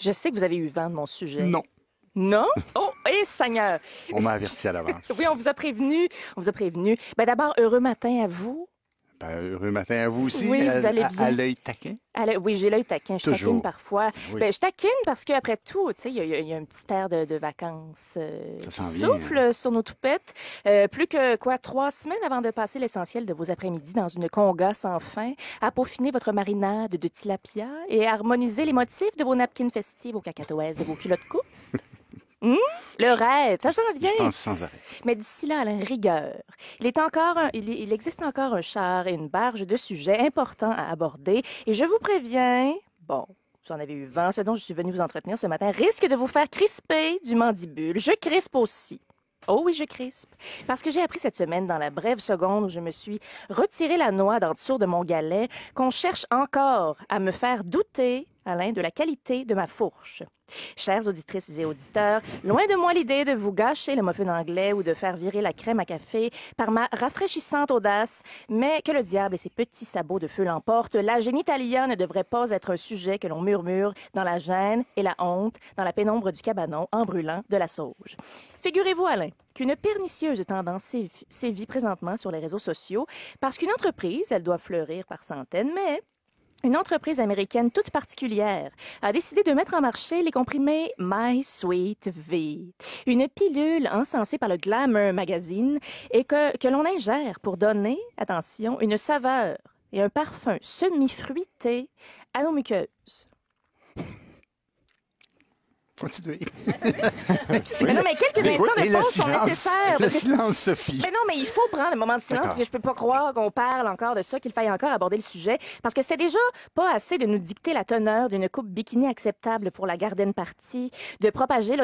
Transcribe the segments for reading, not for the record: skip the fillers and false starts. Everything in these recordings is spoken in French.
Je sais que vous avez eu vent de mon sujet. Non. Non? Oh, Seigneur! On m'a averti à l'avance. Oui, on vous a prévenu. On vous a prévenu. Ben d'abord, heureux matin à vous. Ben, heureux matin à vous aussi. Oui, vous allez bien. À l'œil taquin. Oui, j'ai l'œil taquin. Je Toujours. taquine parfois. Oui. Ben, je taquine parce qu'après tout, tu sais, il y a un petit air de vacances Ça qui s'en vient, souffle sur nos toupettes. Plus que, 3 semaines avant de passer l'essentiel de vos après-midi dans une conga sans fin, à peaufiner votre marinade de tilapia et à harmoniser les motifs de vos napkins festives aux cacatoès de vos culottes courtes. Le rêve, ça s'en vient. Je pense sans arrêt. Mais d'ici là, à la rigueur, il existe encore un char et une barge de sujets importants à aborder. Et je vous préviens, bon, vous en avez eu vent, ce dont je suis venue vous entretenir ce matin risque de vous faire crisper du mandibule. Je crispe aussi. Oh oui, je crispe. Parce que j'ai appris cette semaine, dans la brève seconde où je me suis retiré la noix d'en dessous de mon galet, qu'on cherche encore à me faire douter, Alain, de la qualité de ma fourche. Chères auditrices et auditeurs, loin de moi l'idée de vous gâcher le muffin anglais ou de faire virer la crème à café par ma rafraîchissante audace, mais que le diable et ses petits sabots de feu l'emportent, la génitalia ne devrait pas être un sujet que l'on murmure dans la gêne et la honte, dans la pénombre du cabanon en brûlant de la sauge. Figurez-vous, Alain, qu'une pernicieuse tendance sévit présentement sur les réseaux sociaux parce qu'une entreprise, elle doit fleurir par centaines, mais une entreprise américaine toute particulière a décidé de mettre en marché les comprimés My Sweet V, une pilule encensée par le Glamour Magazine et que l'on ingère pour donner, attention, une saveur et un parfum semi-fruité à nos muqueuses. Continuez. Mais non, mais quelques instants de Et le pause sont silence. nécessaires. Le parce que- silence, Sophie. Mais non, mais il faut prendre un moment de silence D'accord. parce que je peux pas croire qu'on parle encore de ça, qu'il faille encore aborder le sujet. Parce que c'était déjà pas assez de nous dicter la teneur d'une coupe bikini acceptable pour la garden party, de propager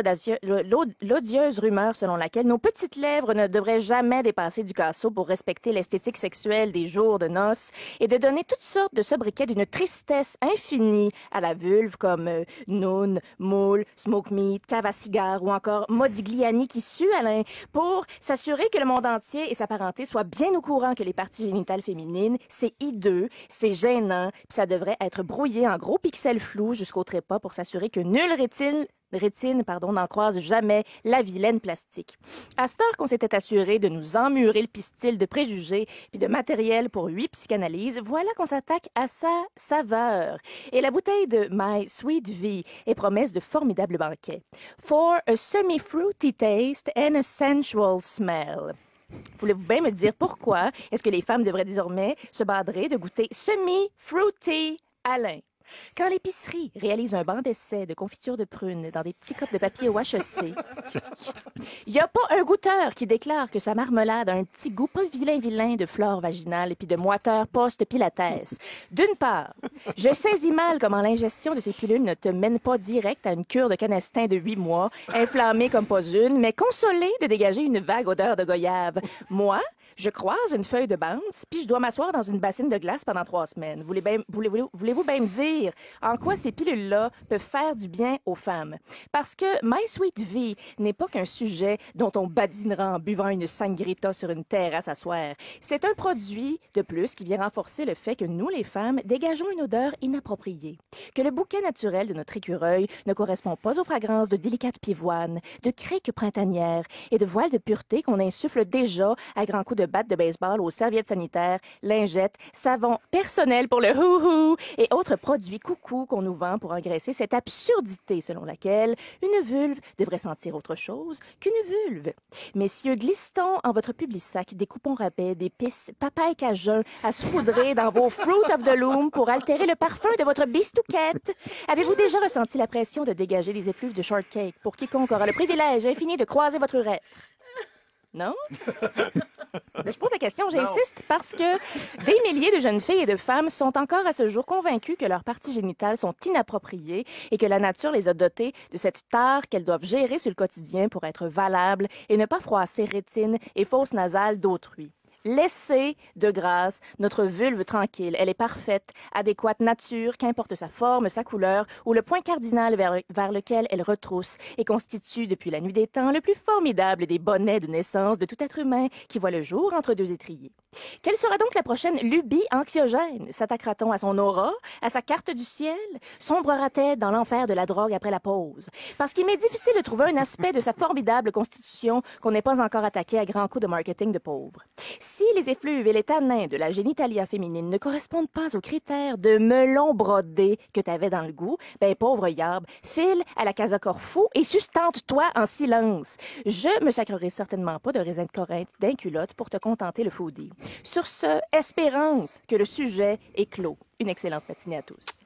l'odieuse rumeur selon laquelle nos petites lèvres ne devraient jamais dépasser du casseau pour respecter l'esthétique sexuelle des jours de noces et de donner toutes sortes de sobriquets d'une tristesse infinie à la vulve comme noun, moule, smoke meat, cave à cigare ou encore Modigliani qui sue, Alain, pour s'assurer que le monde entier et sa parenté soient bien au courant que les parties génitales féminines, c'est hideux, c'est gênant, puis ça devrait être brouillé en gros pixels flous jusqu'au trépas pour s'assurer que nulle rétine, n'en croise jamais la vilaine plastique. À cette heure qu'on s'était assuré de nous emmurer le pistil de préjugés puis de matériel pour 8 psychanalyses, voilà qu'on s'attaque à sa saveur. Et la bouteille de My Sweet V est promesse de formidables banquets. For a semi-fruity taste and a sensual smell. Voulez-vous bien me dire pourquoi est-ce que les femmes devraient désormais se badrer de goûter semi-fruity, Alain? Quand l'épicerie réalise un banc d'essai de confiture de prunes dans des petits copes de papier au HEC, il n'y a pas un goûteur qui déclare que sa marmelade a un petit goût pas vilain de flore vaginale et puis de moiteur post-pilates. D'une part, je saisis mal comment l'ingestion de ces pilules ne te mène pas direct à une cure de canestin de 8 mois, inflammée comme pas une, mais consolée de dégager une vague odeur de goyave. Moi, je croise une feuille de Bounce, puis je dois m'asseoir dans une bassine de glace pendant 3 semaines. Voulez-vous bien me dire en quoi ces pilules-là peuvent faire du bien aux femmes? Parce que My Sweet V n'est pas qu'un sujet dont on badinera en buvant une sangrita sur une terrasse à soir. C'est un produit, de plus, qui vient renforcer le fait que nous, les femmes, dégageons une odeur inappropriée. Que le bouquet naturel de notre écureuil ne correspond pas aux fragrances de délicates pivoines, de criques printanières et de voiles de pureté qu'on insuffle déjà à grands coups de batte de baseball aux serviettes sanitaires, lingettes, savon personnel pour le hou-hou et autres produits coucou qu'on nous vend pour engraisser cette absurdité selon laquelle une vulve devrait sentir autre chose qu'une vulve. Messieurs, glisse-t-on en votre public-sac des coupons rabais, des pisses papaye cajun à saupoudrer dans vos Fruit of the Loom pour altérer le parfum de votre bistouquette? Avez-vous déjà ressenti la pression de dégager les effluves de shortcake pour quiconque aura le privilège infini de croiser votre urètre? Non? Je pose la question, j'insiste, parce que des milliers de jeunes filles et de femmes sont encore à ce jour convaincues que leurs parties génitales sont inappropriées et que la nature les a dotées de cette tare qu'elles doivent gérer sur le quotidien pour être valables et ne pas froisser rétine et fosses nasales d'autrui. Laissez de grâce notre vulve tranquille. Elle est parfaite, adéquate nature, qu'importe sa forme, sa couleur ou le point cardinal vers lequel elle retrousse et constitue depuis la nuit des temps le plus formidable des bonnets de naissance de tout être humain qui voit le jour entre deux étriers. Quelle sera donc la prochaine lubie anxiogène? S'attaquera-t-on à son aura, à sa carte du ciel? Sombrera-t-elle dans l'enfer de la drogue après la pause? Parce qu'il m'est difficile de trouver un aspect de sa formidable constitution qu'on n'ait pas encore attaqué à grands coups de marketing de pauvre. Si les effluves et les tanins de la génitalia féminine ne correspondent pas aux critères de melon brodé que t'avais dans le goût, ben pauvre Yarb, file à la Casa Corfou et sustente-toi en silence. Je me sacrerai certainement pas de raisin de Corinthe d'un culotte pour te contenter le foodie. Sur ce, espérance que le sujet est clos. Une excellente matinée à tous.